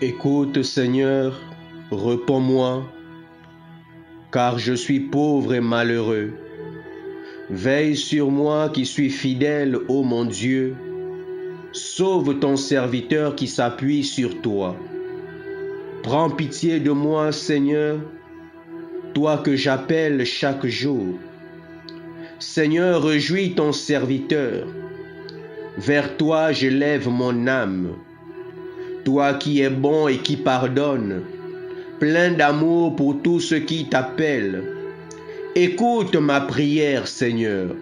Écoute, Seigneur, réponds-moi, car je suis pauvre et malheureux. Veille sur moi qui suis fidèle, ô mon Dieu. Sauve ton serviteur qui s'appuie sur toi. Prends pitié de moi, Seigneur, toi que j'appelle chaque jour. Seigneur, réjouis ton serviteur. Vers toi je lève mon âme. Toi qui es bon et qui pardonne, plein d'amour pour tous ceux qui t'appellent. Écoute ma prière, Seigneur.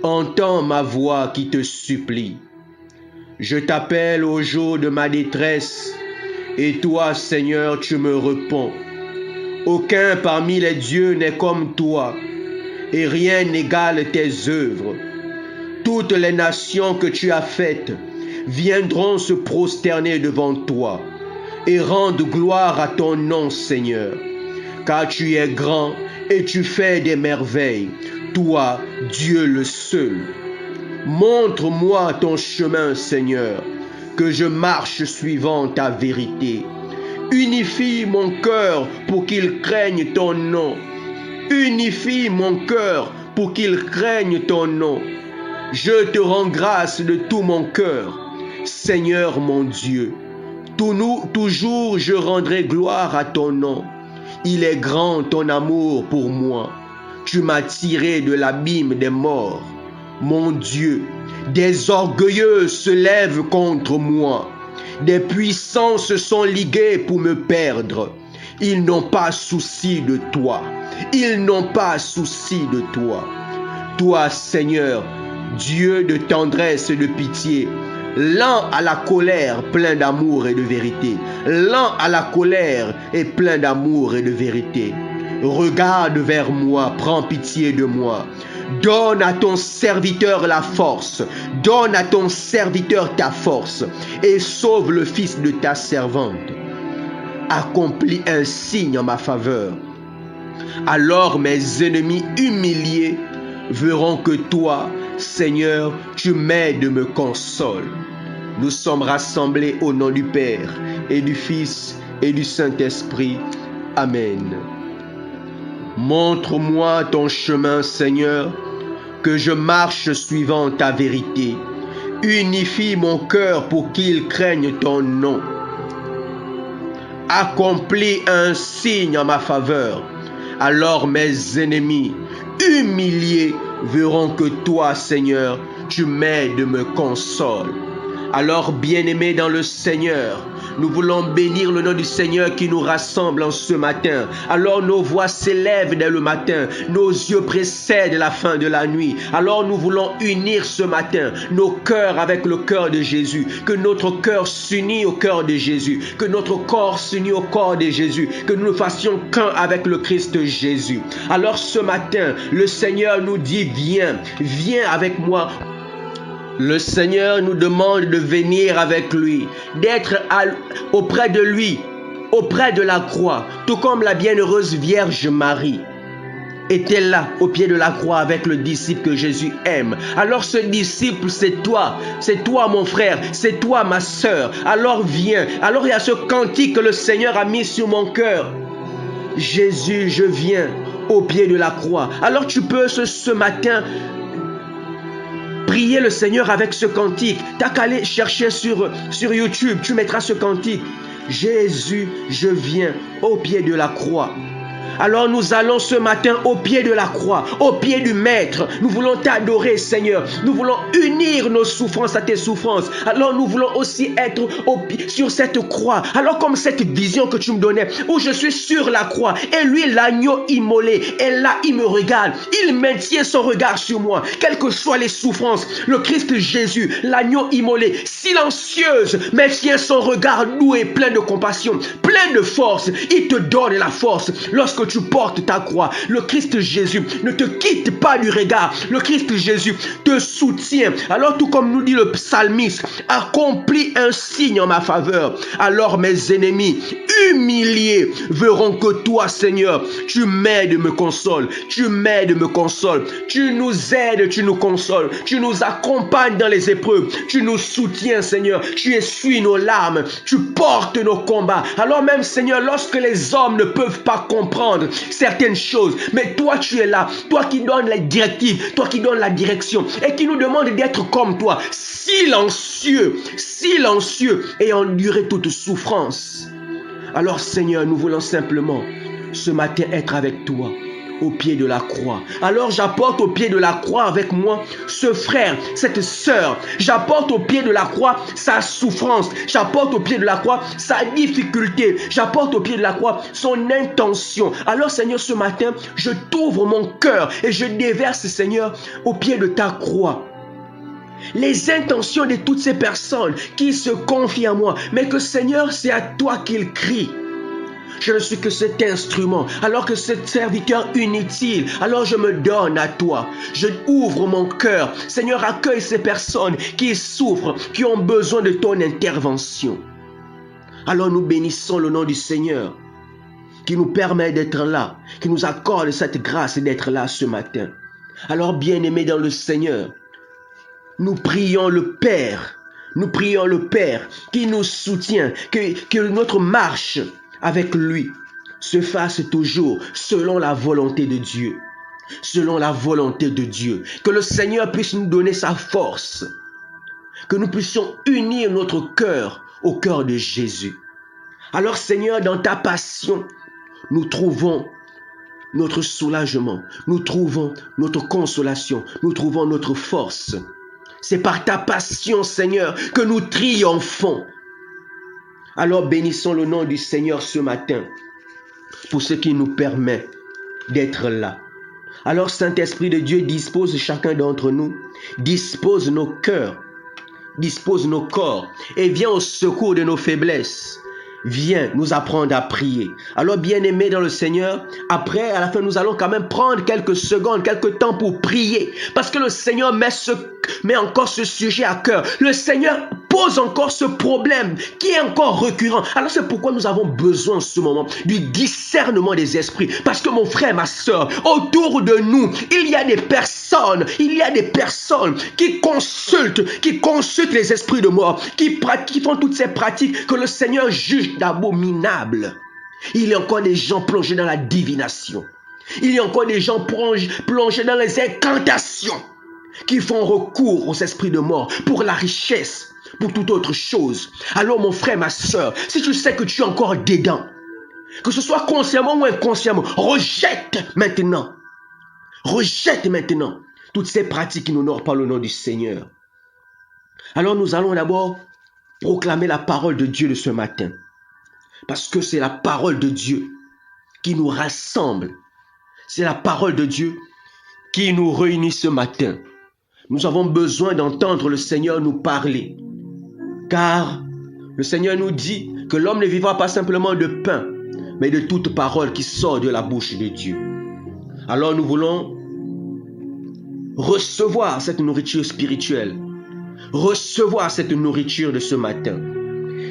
Entends ma voix qui te supplie. Je t'appelle au jour de ma détresse, et toi, Seigneur, tu me réponds. Aucun parmi les dieux n'est comme toi, et rien n'égale tes œuvres. Toutes les nations que tu as faites viendront se prosterner devant toi et rendre gloire à ton nom, Seigneur, car tu es grand et tu fais des merveilles, toi, Dieu le seul. Montre-moi ton chemin, Seigneur, que je marche suivant ta vérité. Unifie mon cœur pour qu'il craigne ton nom. Unifie mon cœur pour qu'il craigne ton nom. Je te rends grâce de tout mon cœur, Seigneur mon Dieu. Toujours je rendrai gloire à ton nom. Il est grand ton amour pour moi. Tu m'as tiré de l'abîme des morts. Mon Dieu, des orgueilleux se lèvent contre moi. Des puissants se sont ligués pour me perdre. Ils n'ont pas souci de toi. Ils n'ont pas souci de toi. Toi, Seigneur, Dieu de tendresse et de pitié, lent à la colère, plein d'amour et de vérité. Lent à la colère et plein d'amour et de vérité. Regarde vers moi, prends pitié de moi. Donne à ton serviteur la force. Donne à ton serviteur ta force. Et sauve le fils de ta servante. Accomplis un signe en ma faveur. Alors mes ennemis humiliés verront que toi, Seigneur, tu m'aides et me consoles. Nous sommes rassemblés au nom du Père et du Fils et du Saint-Esprit. Amen. Montre-moi ton chemin, Seigneur, que je marche suivant ta vérité. Unifie mon cœur pour qu'il craigne ton nom. Accomplis un signe en ma faveur. Alors mes ennemis humiliés verront que toi, Seigneur, tu m'aides et me consoles. Alors, bien-aimés dans le Seigneur, nous voulons bénir le nom du Seigneur qui nous rassemble en ce matin. Alors nos voix s'élèvent dès le matin, nos yeux précèdent la fin de la nuit. Alors nous voulons unir ce matin nos cœurs avec le cœur de Jésus. Que notre cœur s'unisse au cœur de Jésus. Que notre corps s'unisse au corps de Jésus. Que nous ne fassions qu'un avec le Christ Jésus. Alors ce matin, le Seigneur nous dit, viens, viens avec moi. Le Seigneur nous demande de venir avec lui, d'être auprès de lui, auprès de la croix, tout comme la bienheureuse Vierge Marie était là au pied de la croix avec le disciple que Jésus aime. Alors ce disciple, c'est toi mon frère, c'est toi ma sœur. Alors viens, alors il y a ce cantique que le Seigneur a mis sur mon cœur. Jésus, je viens au pied de la croix. Alors tu peux ce matin prier le Seigneur avec ce cantique. T'as qu'à aller chercher sur YouTube, tu mettras ce cantique. Jésus, je viens au pied de la croix. Alors nous allons ce matin au pied de la croix, au pied du Maître. Nous voulons t'adorer, Seigneur. Nous voulons unir nos souffrances à tes souffrances. Alors nous voulons aussi être sur cette croix. Alors comme cette vision que tu me donnais, où je suis sur la croix, et lui l'agneau immolé, et là il me regarde. Il maintient son regard sur moi. Quelles que soient les souffrances, le Christ Jésus, l'agneau immolé, silencieuse, maintient son regard doux et plein de compassion, plein de force. Il te donne la force. Lorsque lorsque tu portes ta croix, le Christ Jésus ne te quitte pas du regard. Le Christ Jésus te soutient. Alors tout comme nous dit le psalmiste, accomplis un signe en ma faveur. Alors mes ennemis humiliés verront que toi, Seigneur, tu m'aides, me consoles. Tu m'aides, me consoles. Tu nous aides, tu nous consoles. Tu nous accompagnes dans les épreuves. Tu nous soutiens, Seigneur. Tu essuies nos larmes. Tu portes nos combats. Alors même, Seigneur, lorsque les hommes ne peuvent pas comprendre certaines choses, mais toi, tu es là. Toi qui donnes les directives. Toi qui donnes la direction. Et qui nous demande d'être comme toi. Silencieux. Silencieux. Et endurer toute souffrance. Alors, Seigneur, nous voulons simplement ce matin être avec toi. Au pied de la croix. Alors j'apporte au pied de la croix avec moi ce frère, cette sœur. J'apporte au pied de la croix sa souffrance. J'apporte au pied de la croix sa difficulté. J'apporte au pied de la croix son intention. Alors Seigneur, ce matin, je t'ouvre mon cœur et je déverse, Seigneur, au pied de ta croix les intentions de toutes ces personnes qui se confient à moi. Mais que Seigneur, c'est à toi qu'ils crient. Je ne suis que cet instrument, alors que cet serviteur inutile. Alors je me donne à toi. Je ouvre mon cœur. Seigneur, accueille ces personnes qui souffrent, qui ont besoin de ton intervention. Alors nous bénissons le nom du Seigneur, qui nous permet d'être là, qui nous accorde cette grâce d'être là ce matin. Alors bien-aimés dans le Seigneur, nous prions le Père. Nous prions le Père qui nous soutient, que notre marche avec lui se fasse toujours selon la volonté de Dieu. Selon la volonté de Dieu. Que le Seigneur puisse nous donner sa force. Que nous puissions unir notre cœur au cœur de Jésus. Alors Seigneur, dans ta passion, nous trouvons notre soulagement. Nous trouvons notre consolation. Nous trouvons notre force. C'est par ta passion, Seigneur, que nous triomphons. Alors bénissons le nom du Seigneur ce matin pour ce qui nous permet d'être là. Alors Saint-Esprit de Dieu, dispose chacun d'entre nous, dispose nos cœurs, dispose nos corps et viens au secours de nos faiblesses. Viens nous apprendre à prier. Alors bien-aimés dans le Seigneur, après, à la fin, nous allons quand même prendre quelques secondes, quelques temps pour prier. Parce que le Seigneur met encore ce sujet à cœur. Le Seigneur pose encore ce problème qui est encore récurrent. Alors c'est pourquoi nous avons besoin en ce moment du discernement des esprits. Parce que mon frère, ma soeur, autour de nous, il y a des personnes qui consultent les esprits de mort, qui font toutes ces pratiques que le Seigneur juge d'abominable. Il y a encore des gens plongés dans la divination. Il y a encore des gens plongés dans les incantations qui font recours aux esprits de mort pour la richesse, pour toute autre chose. Alors mon frère, ma soeur, si tu sais que tu es encore dedans, que ce soit consciemment ou inconsciemment, rejette maintenant toutes ces pratiques qui n'honorent pas le nom du Seigneur. Alors nous allons d'abord proclamer la parole de Dieu de ce matin. Parce que c'est la parole de Dieu qui nous rassemble. C'est la parole de Dieu qui nous réunit ce matin. Nous avons besoin d'entendre le Seigneur nous parler. Car le Seigneur nous dit que l'homme ne vivra pas simplement de pain, mais de toute parole qui sort de la bouche de Dieu. Alors nous voulons recevoir cette nourriture spirituelle. Recevoir cette nourriture de ce matin.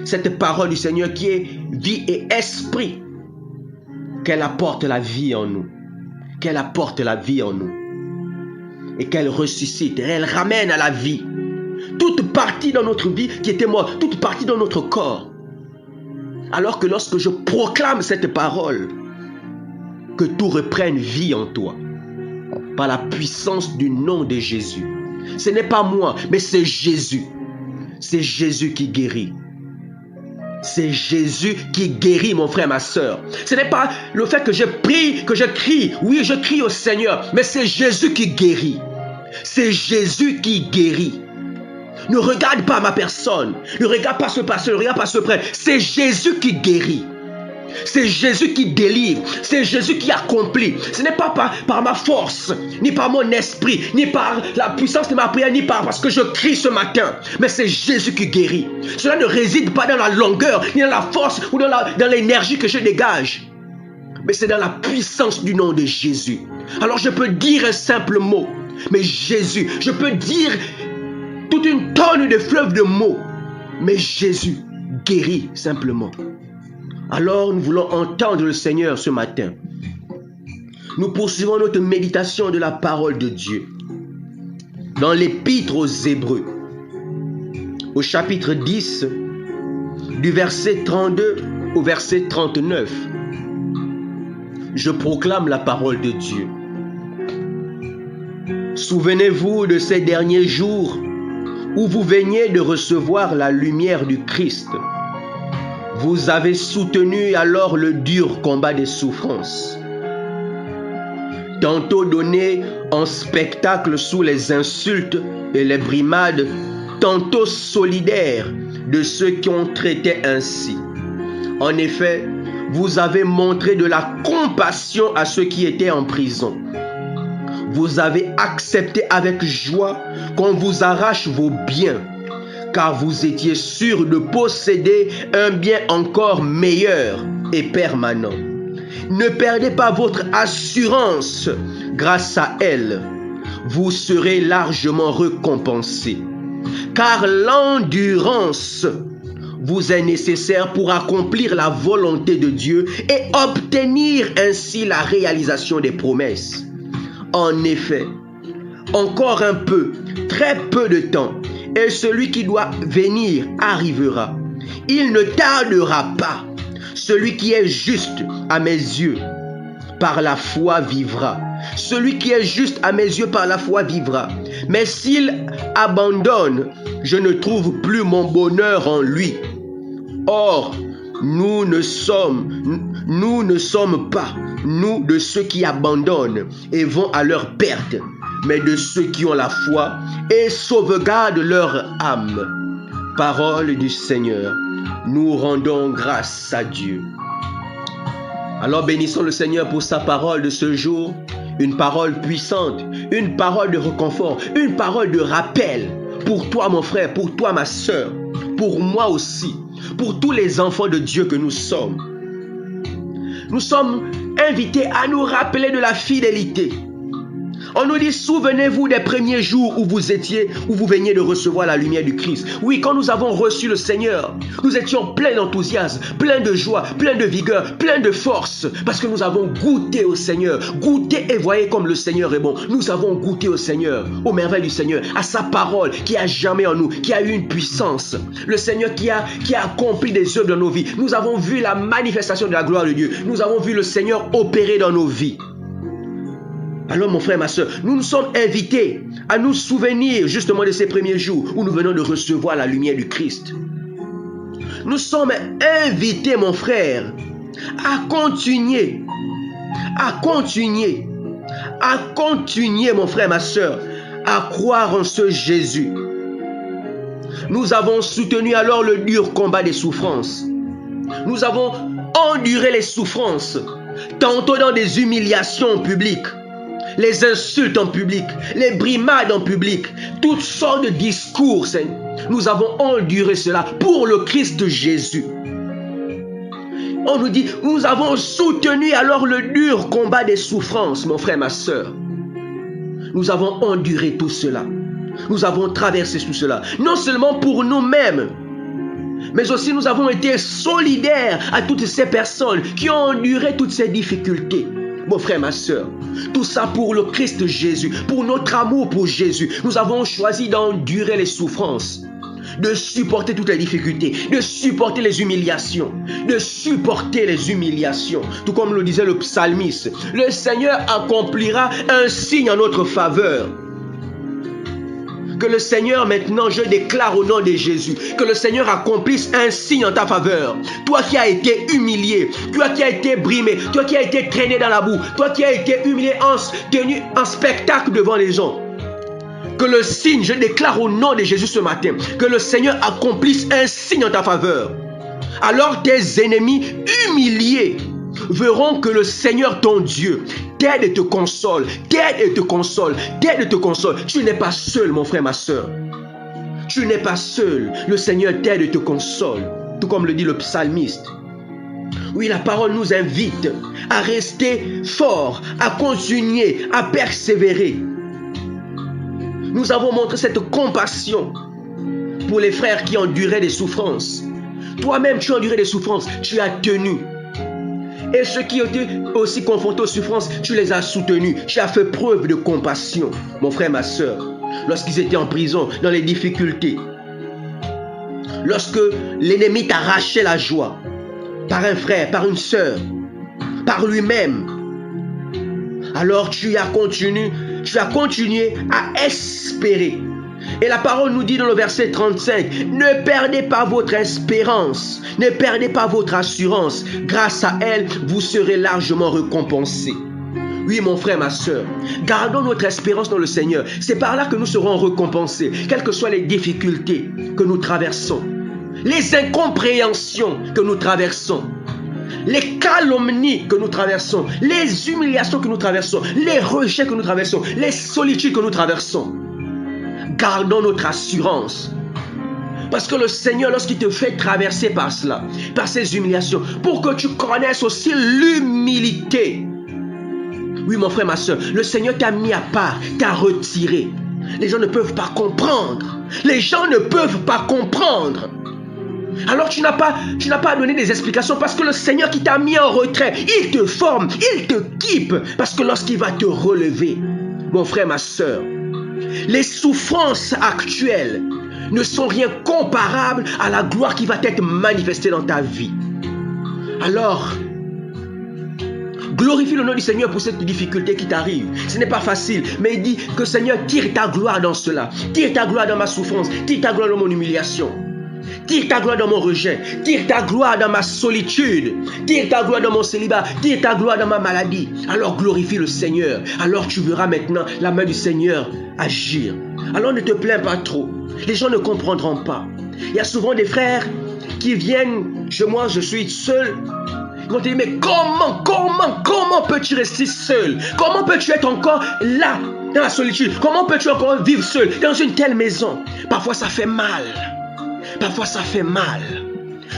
Cette parole du Seigneur qui est vie et esprit. Qu'elle apporte la vie en nous. Qu'elle apporte la vie en nous. Et qu'elle ressuscite. Et elle ramène à la vie toute partie dans notre vie qui était morte. Toute partie dans notre corps. Alors que lorsque je proclame cette parole, que tout reprenne vie en toi. Par la puissance du nom de Jésus. Ce n'est pas moi, mais c'est Jésus. C'est Jésus qui guérit. C'est Jésus qui guérit, mon frère, ma soeur. Ce n'est pas le fait que je prie, que je crie. Oui, je crie au Seigneur, mais c'est Jésus qui guérit. C'est Jésus qui guérit. Ne regarde pas ma personne. Ne regarde pas ce pasteur, ne regarde pas ce prêtre. C'est Jésus qui guérit. C'est Jésus qui délivre. C'est Jésus qui accomplit. Ce n'est pas par ma force, ni par mon esprit, ni par la puissance de ma prière, ni parce que je crie ce matin. Mais c'est Jésus qui guérit. Cela ne réside pas dans la longueur, ni dans la force, ou dans l'énergie que je dégage. mais c'est dans la puissance du nom de Jésus. Alors je peux dire un simple mot, mais Jésus. Je peux dire toute une tonne de fleuves de mots, mais Jésus guérit simplement. Alors nous voulons entendre le Seigneur ce matin. Nous poursuivons notre méditation de la parole de Dieu dans l'Épître aux Hébreux, au chapitre 10, du verset 32 au verset 39. Je proclame la parole de Dieu. Souvenez-vous de ces derniers jours où vous veniez de recevoir la lumière du Christ. Vous avez soutenu alors le dur combat des souffrances. Tantôt donné en spectacle sous les insultes et les brimades, tantôt solidaire de ceux qui ont traité ainsi. En effet, vous avez montré de la compassion à ceux qui étaient en prison. Vous avez accepté avec joie qu'on vous arrache vos biens, car vous étiez sûr de posséder un bien encore meilleur et permanent. Ne perdez pas votre assurance, grâce à elle, vous serez largement récompensés, car l'endurance vous est nécessaire pour accomplir la volonté de Dieu et obtenir ainsi la réalisation des promesses. En effet, encore un peu, très peu de temps, et celui qui doit venir arrivera. Il ne tardera pas. Celui qui est juste à mes yeux, par la foi vivra. Celui qui est juste à mes yeux, par la foi vivra. Mais s'il abandonne, je ne trouve plus mon bonheur en lui. Or, nous ne sommes pas, nous, de ceux qui abandonnent et vont à leur perte, mais de ceux qui ont la foi et sauvegardent leur âme. Parole du Seigneur, nous rendons grâce à Dieu. Alors bénissons le Seigneur pour sa parole de ce jour, une parole puissante, une parole de réconfort, une parole de rappel pour toi mon frère, pour toi ma sœur, pour moi aussi, pour tous les enfants de Dieu que nous sommes. Nous sommes invités à nous rappeler de la fidélité. On nous dit, souvenez-vous des premiers jours où vous veniez de recevoir la lumière du Christ. Oui, quand nous avons reçu le Seigneur, nous étions pleins d'enthousiasme, pleins de joie, pleins de vigueur, pleins de force, parce que nous avons goûté au Seigneur. Goûté et voyez comme le Seigneur est bon. Nous avons goûté au Seigneur, aux merveilles du Seigneur, à sa parole qui a jamais en nous, qui a eu une puissance. Le Seigneur qui a accompli des œuvres dans nos vies. Nous avons vu la manifestation de la gloire de Dieu. Nous avons vu le Seigneur opérer dans nos vies. Alors mon frère, ma soeur, nous nous sommes invités à nous souvenir justement de ces premiers jours où nous venons de recevoir la lumière du Christ. Nous sommes invités, mon frère, à continuer, mon frère, ma soeur, à croire en ce Jésus. Nous avons soutenu alors le dur combat des souffrances. Nous avons enduré les souffrances, tantôt dans des humiliations publiques, les insultes en public, les brimades en public, toutes sortes de discours. Nous avons enduré cela pour le Christ Jésus. On nous dit, nous avons soutenu alors le dur combat des souffrances, mon frère, ma soeur. Nous avons enduré tout cela. Nous avons traversé tout cela. Non seulement pour nous-mêmes, mais aussi nous avons été solidaires à toutes ces personnes qui ont enduré toutes ces difficultés. Mon frère, ma soeur, tout ça pour le Christ Jésus, pour notre amour pour Jésus. Nous avons choisi d'endurer les souffrances, de supporter toutes les difficultés, de supporter les humiliations, Tout comme le disait le psalmiste, le Seigneur accomplira un signe en notre faveur. Que le Seigneur maintenant, je déclare au nom de Jésus, que le Seigneur accomplisse un signe en ta faveur. Toi qui as été humilié, toi qui as été brimé, toi qui as été traîné dans la boue, toi qui as été humilié, tenu en spectacle devant les gens. Que le signe, je déclare au nom de Jésus ce matin, que le Seigneur accomplisse un signe en ta faveur. Alors tes ennemis humiliés verront que le Seigneur ton Dieu t'aide et te console, Tu n'es pas seul, mon frère, ma soeur. Tu n'es pas seul. Le Seigneur t'aide et te console, tout comme le dit le psalmiste. Oui, la parole nous invite à rester forts, à continuer, à persévérer. Nous avons montré cette compassion pour les frères qui enduraient des souffrances. Toi-même, tu as enduré des souffrances, tu as tenu. Et ceux qui étaient aussi confrontés aux souffrances, tu les as soutenus. Tu as fait preuve de compassion, mon frère, ma soeur. Lorsqu'ils étaient en prison, dans les difficultés. Lorsque l'ennemi t'arrachait la joie, par un frère, par une sœur, par lui-même, alors tu as continué à espérer. Et la parole nous dit dans le verset 35, ne perdez pas votre espérance, ne perdez pas votre assurance. Grâce à elle, vous serez largement récompensés. Oui, mon frère, ma soeur, gardons notre espérance dans le Seigneur. C'est par là que nous serons récompensés, quelles que soient les difficultés que nous traversons, les incompréhensions que nous traversons, les calomnies que nous traversons, les humiliations que nous traversons, les rejets que nous traversons, les solitudes que nous traversons. Gardons notre assurance. Parce que le Seigneur, lorsqu'il te fait traverser par cela, par ces humiliations, pour que tu connaisses aussi l'humilité. Oui, mon frère, ma soeur, le Seigneur t'a mis à part, t'a retiré. Les gens ne peuvent pas comprendre. Les gens ne peuvent pas comprendre. Alors tu n'as pas à donner des explications parce que le Seigneur qui t'a mis en retrait, il te forme, il te quippe. Parce que lorsqu'il va te relever, mon frère, ma soeur, les souffrances actuelles ne sont rien comparables à la gloire qui va être manifestée dans ta vie. Alors, glorifie le nom du Seigneur pour cette difficulté qui t'arrive. Ce n'est pas facile, mais il dit que Seigneur, tire ta gloire dans cela. Tire ta gloire dans ma souffrance. Tire ta gloire dans mon humiliation. Tire ta gloire dans mon rejet. Tire ta gloire dans ma solitude. Tire ta gloire dans mon célibat. Tire ta gloire dans ma maladie. Alors glorifie le Seigneur. Alors tu verras maintenant la main du Seigneur agir. Alors ne te plains pas trop. Les gens ne comprendront pas. Il y a souvent des frères qui viennent chez moi, je suis seul. Ils vont te dire, mais comment peux-tu rester seul? Comment peux-tu être encore là, dans la solitude? Comment peux-tu encore vivre seul, dans une telle maison? Parfois ça fait mal. Parfois ça fait mal.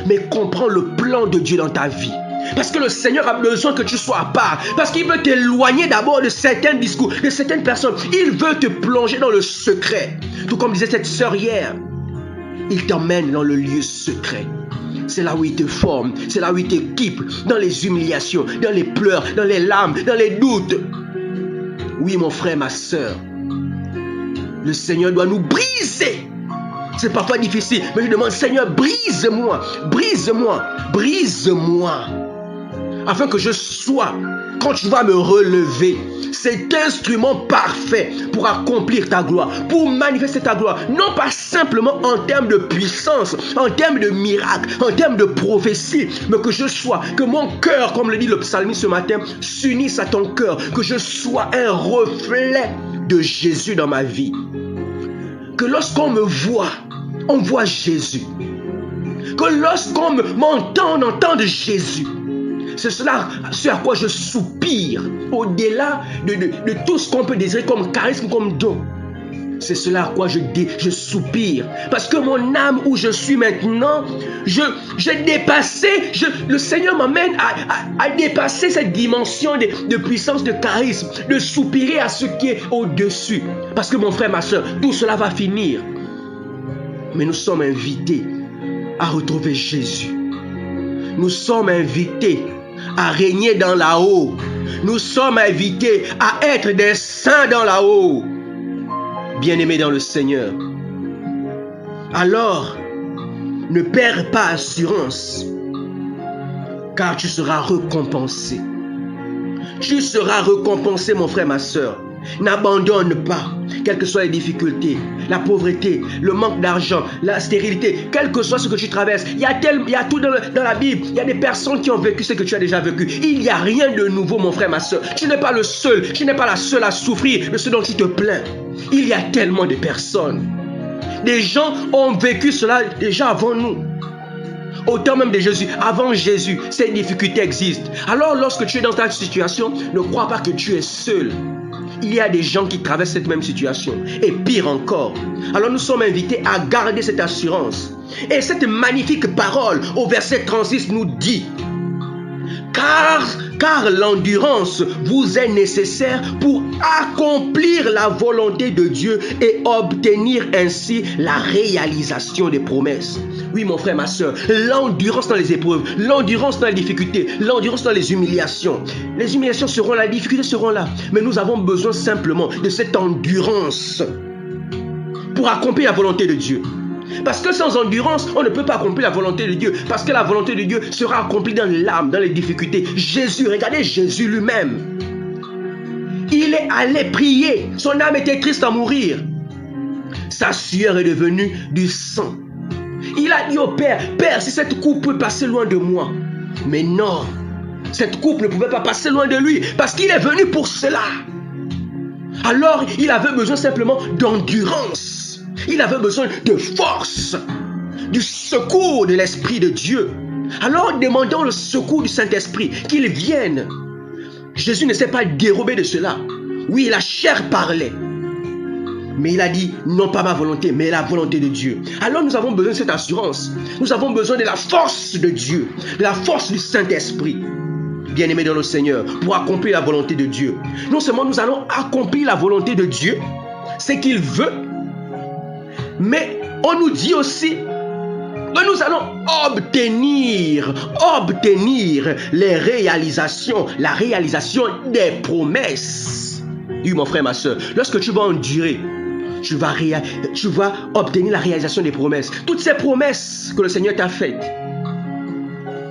Mais comprends le plan de Dieu dans ta vie. Parce que le Seigneur a besoin que tu sois à part. Parce qu'il veut t'éloigner d'abord de certains discours, de certaines personnes. Il veut te plonger dans le secret. Tout comme disait cette sœur hier. Il t'emmène dans le lieu secret. C'est là où il te forme. C'est là où il t'équipe. Dans les humiliations, dans les pleurs, dans les larmes, dans les doutes. Oui, mon frère, ma sœur. Le Seigneur doit nous briser. C'est parfois difficile, mais je demande, Seigneur, brise-moi, brise-moi, brise-moi. Afin que je sois, quand tu vas me relever, cet instrument parfait pour accomplir ta gloire, pour manifester ta gloire. Non pas simplement en termes de puissance, en termes de miracle, en termes de prophétie, mais que je sois, que mon cœur, comme le dit le psalmiste ce matin, s'unisse à ton cœur, que je sois un reflet de Jésus dans ma vie. Que lorsqu'on me voit, on voit Jésus. Que lorsqu'on m'entend, on entend de Jésus. C'est cela, ce à quoi je soupire, au-delà de tout ce qu'on peut désirer comme charisme, comme don. C'est cela à quoi je soupire. Parce que mon âme où je suis maintenant, j'ai dépassé, le Seigneur m'amène à dépasser cette dimension de puissance, de charisme, de soupirer à ce qui est au-dessus. Parce que mon frère, ma soeur, tout cela va finir. Mais nous sommes invités à retrouver Jésus. Nous sommes invités à régner dans la haut. Nous sommes invités à être des saints dans la haut. Bien-aimés dans le Seigneur. Alors, ne perds pas assurance, car tu seras récompensé. Tu seras récompensé, mon frère, ma soeur. N'abandonne pas, quelles que soient les difficultés, la pauvreté, le manque d'argent, la stérilité, quel que soit ce que tu traverses. Il y a tout dans la Bible. Il y a des personnes qui ont vécu ce que tu as déjà vécu. Il n'y a rien de nouveau, mon frère, ma soeur. Tu n'es pas le seul, tu n'es pas la seule à souffrir de ce dont tu te plains. Il y a tellement de personnes. Des gens ont vécu cela déjà avant nous. Au temps même de Jésus, avant Jésus, ces difficultés existent. Alors lorsque tu es dans ta situation, ne crois pas que tu es seul. Il y a des gens qui traversent cette même situation. Et pire encore. Alors nous sommes invités à garder cette assurance. Et cette magnifique parole au verset 36 nous dit car l'endurance vous est nécessaire pour accomplir la volonté de Dieu et obtenir ainsi la réalisation des promesses. Oui, mon frère, ma soeur, l'endurance dans les épreuves, l'endurance dans les difficultés, l'endurance dans les humiliations. Les humiliations seront là, les difficultés seront là, mais nous avons besoin simplement de cette endurance pour accomplir la volonté de Dieu. Parce que sans endurance, on ne peut pas accomplir la volonté de Dieu. Parce que la volonté de Dieu sera accomplie dans l'âme, dans les difficultés. Jésus, regardez Jésus lui-même. Il est allé prier. Son âme était triste à mourir. Sa sueur est devenue du sang. Il a dit au Père, Père, si cette coupe peut passer loin de moi. Mais non, cette coupe ne pouvait pas passer loin de lui. Parce qu'il est venu pour cela. Alors, il avait besoin simplement d'endurance. Il avait besoin de force, du secours de l'Esprit de Dieu. Alors demandons le secours du Saint-Esprit, qu'il vienne. Jésus ne s'est pas dérobé de cela. Oui, la chair parlait. Mais il a dit, non pas ma volonté, mais la volonté de Dieu. Alors nous avons besoin de cette assurance. Nous avons besoin de la force de Dieu, de la force du Saint-Esprit. Bien-aimés dans le Seigneur, pour accomplir la volonté de Dieu. Non seulement nous allons accomplir la volonté de Dieu, c'est qu'il veut, mais on nous dit aussi que nous allons obtenir les réalisations, la réalisation des promesses. Oui, mon frère, ma soeur, lorsque tu vas endurer, tu vas obtenir la réalisation des promesses. Toutes ces promesses que le Seigneur t'a faites,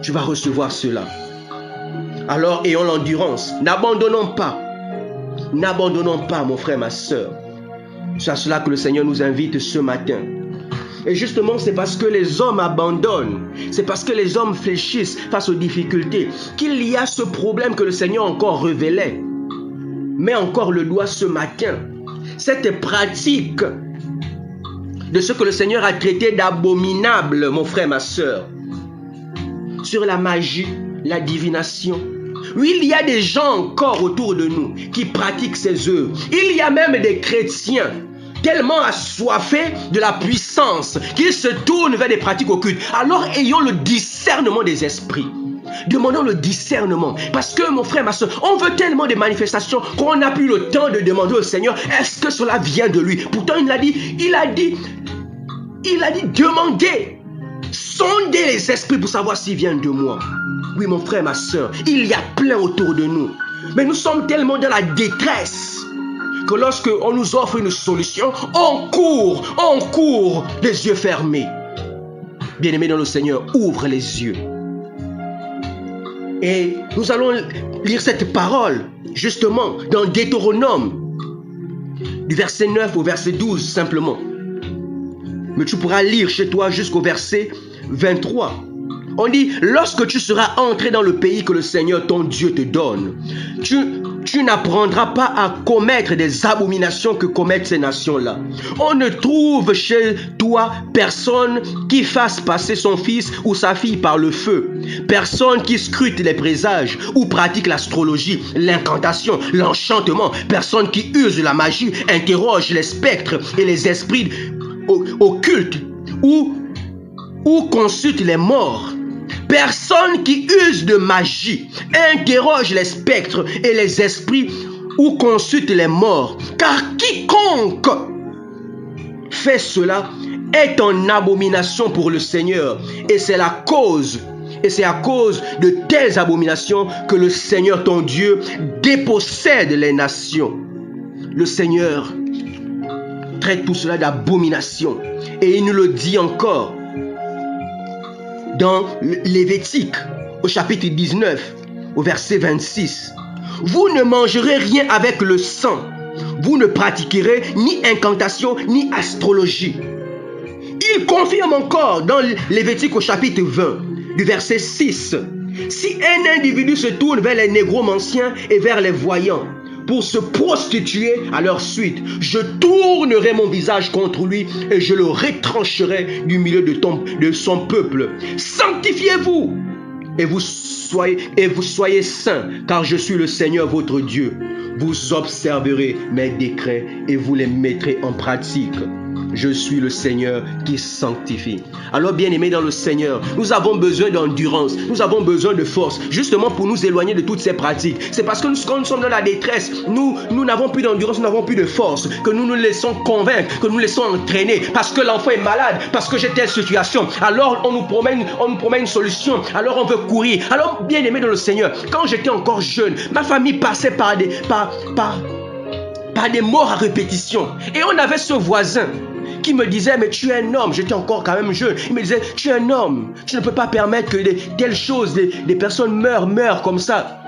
tu vas recevoir cela. Alors, ayons l'endurance. N'abandonnons pas, mon frère, ma soeur. C'est à cela que le Seigneur nous invite ce matin. Et justement, c'est parce que les hommes abandonnent, c'est parce que les hommes fléchissent face aux difficultés, qu'il y a ce problème que le Seigneur encore révélait. Met encore le doigt ce matin. Cette pratique de ce que le Seigneur a traité d'abominable, mon frère, ma soeur, sur la magie, la divination. Oui, il y a des gens encore autour de nous qui pratiquent ces œuvres. Il y a même des chrétiens tellement assoiffés de la puissance qu'ils se tournent vers des pratiques occultes. Alors ayons le discernement des esprits. Demandons le discernement. Parce que mon frère, ma soeur, on veut tellement de manifestations qu'on n'a plus le temps de demander au Seigneur, est-ce que cela vient de lui? Pourtant, il a dit, demandez, sondez les esprits pour savoir s'ils viennent de moi. Oui, mon frère, ma soeur, il y a plein autour de nous. Mais nous sommes tellement dans la détresse que lorsque on nous offre une solution, on court, les yeux fermés. Bien-aimé dans le Seigneur, ouvre les yeux. Et nous allons lire cette parole, justement, dans Deutéronome, du verset 9 au verset 12, simplement. Mais tu pourras lire chez toi jusqu'au verset 23. On dit, lorsque tu seras entré dans le pays que le Seigneur ton Dieu te donne, tu n'apprendras pas à commettre des abominations que commettent ces nations-là. On ne trouve chez toi personne qui fasse passer son fils ou sa fille par le feu, personne qui scrute les présages ou pratique l'astrologie, l'incantation, l'enchantement, personne qui use la magie, interroge les spectres et les esprits occultes ou consulte les morts. Personne qui use de magie, interroge les spectres et les esprits ou consulte les morts. Car quiconque fait cela est en abomination pour le Seigneur. Et c'est à cause de telles abominations que le Seigneur ton Dieu dépossède les nations. Le Seigneur traite tout cela d'abomination. Et il nous le dit encore dans Lévitique, au chapitre 19, au verset 26. Vous ne mangerez rien avec le sang. Vous ne pratiquerez ni incantation, ni astrologie. Il confirme encore dans Lévitique, au chapitre 20, du verset 6. Si un individu se tourne vers les négromanciens et vers les voyants, pour se prostituer à leur suite, je tournerai mon visage contre lui et je le retrancherai du milieu de son peuple. Sanctifiez-vous et vous soyez saints, car je suis le Seigneur votre Dieu. Vous observerez mes décrets et vous les mettrez en pratique. je suis le Seigneur qui sanctifie. Alors bien-aimés dans le Seigneur, nous avons besoin d'endurance, nous avons besoin de force, justement pour nous éloigner de toutes ces pratiques. C'est parce que quand nous sommes dans la détresse, nous n'avons plus d'endurance, nous n'avons plus de force, que nous nous laissons convaincre, que nous nous laissons entraîner, parce que l'enfant est malade, parce que j'ai telle situation. Alors on nous promet une solution, alors on veut courir. Alors bien-aimés dans le Seigneur, quand j'étais encore jeune, ma famille passait par des morts à répétition. Et on avait ce voisin qui me disait, mais tu es un homme, j'étais encore quand même jeune, il me disait, tu es un homme, tu ne peux pas permettre que telles choses, des personnes meurent comme ça.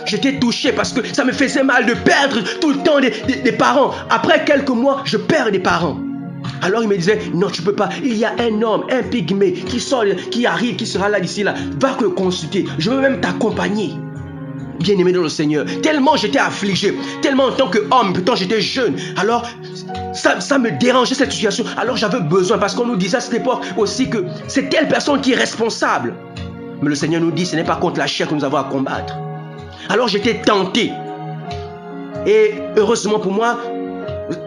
J'étais touché parce que ça me faisait mal de perdre tout le temps des parents. Après quelques mois, je perds des parents. Alors il me disait, non, tu peux pas, il y a un homme, un pygmée qui sort, qui arrive, qui sera là d'ici là, va le consulter, je veux même t'accompagner. Bien-aimé dans le Seigneur, tellement j'étais affligé, tellement en tant qu'homme, pourtant j'étais jeune, alors ça me dérangeait cette situation, alors j'avais besoin, parce qu'on nous disait à cette époque aussi que c'est telle personne qui est responsable. Mais le Seigneur nous dit, ce n'est pas contre la chair que nous avons à combattre. Alors j'étais tenté, et heureusement pour moi,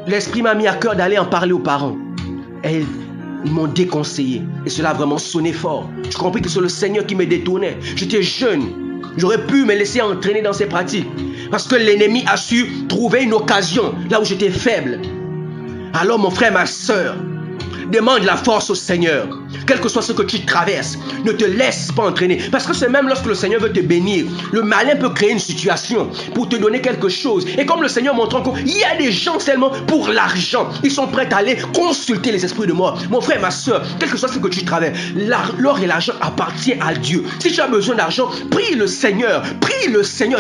l'Esprit m'a mis à cœur d'aller en parler aux parents, et ils m'ont déconseillé, et cela a vraiment sonné fort. Je compris que c'est le Seigneur qui me détournait, j'étais jeune. J'aurais pu me laisser entraîner dans ces pratiques. Parce que l'ennemi a su trouver une occasion là où j'étais faible. Alors mon frère, ma soeur, demande la force au Seigneur. Quel que soit ce que tu traverses, ne te laisse pas entraîner. Parce que c'est même lorsque le Seigneur veut te bénir, le malin peut créer une situation pour te donner quelque chose. Et comme le Seigneur montre encore, il y a des gens seulement pour l'argent. Ils sont prêts à aller consulter les esprits de mort. Mon frère, ma soeur, quel que soit ce que tu traverses, l'or et l'argent appartiennent à Dieu. Si tu as besoin d'argent, prie le Seigneur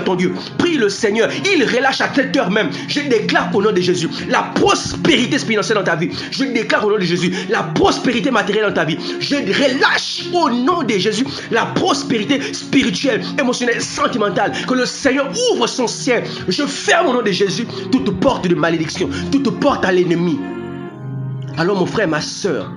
ton Dieu. Prie le Seigneur. Il relâche à cette heure même. Je déclare au nom de Jésus la prospérité financière dans ta vie. Je déclare au nom de Jésus la prospérité matérielle dans ta vie. Je relâche au nom de Jésus la prospérité spirituelle, émotionnelle, sentimentale. Que le Seigneur ouvre son ciel. Je ferme au nom de Jésus toute porte de malédiction, toute porte à l'ennemi. Alors mon frère, ma soeur,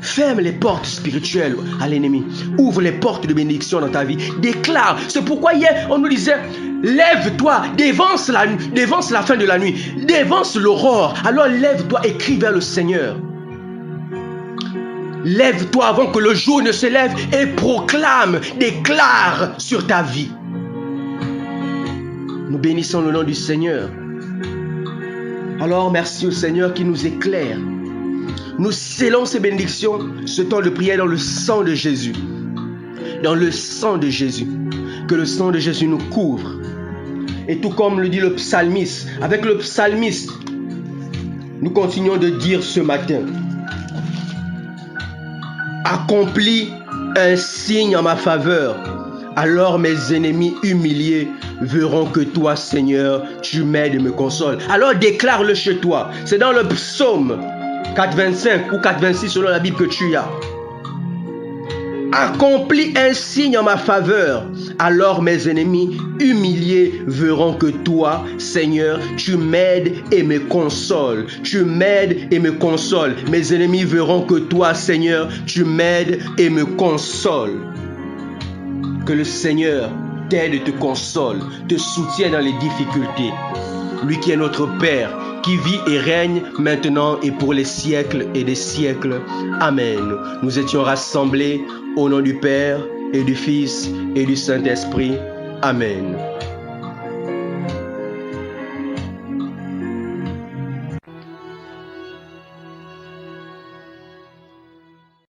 ferme les portes spirituelles à l'ennemi. Ouvre les portes de bénédiction dans ta vie. Déclare. C'est pourquoi hier on nous disait, lève-toi, dévance la fin de la nuit, dévance l'aurore. Alors lève-toi et crie vers le Seigneur. Lève-toi avant que le jour ne se lève et proclame, déclare sur ta vie. Nous bénissons le nom du Seigneur. Alors merci au Seigneur qui nous éclaire. Nous scellons ces bénédictions, ce temps de prière dans le sang de Jésus. Dans le sang de Jésus. Que le sang de Jésus nous couvre. Et tout comme le dit le psalmiste, avec le psalmiste, nous continuons de dire ce matin, accomplis un signe en ma faveur, alors mes ennemis humiliés verront que toi, Seigneur, tu m'aides et me consoles. Alors déclare-le chez toi. C'est dans le psaume 4,25 ou 4,26 selon la Bible que tu as. Accomplis un signe en ma faveur, alors mes ennemis humiliés verront que toi, Seigneur, tu m'aides et me consoles. Tu m'aides et me consoles. Mes ennemis verront que toi, Seigneur, tu m'aides et me consoles. Que le Seigneur t'aide et te console, te soutient dans les difficultés. Lui qui est notre Père, qui vit et règne maintenant et pour les siècles et des siècles. Amen. Nous étions rassemblés au nom du Père et du Fils et du Saint-Esprit. Amen.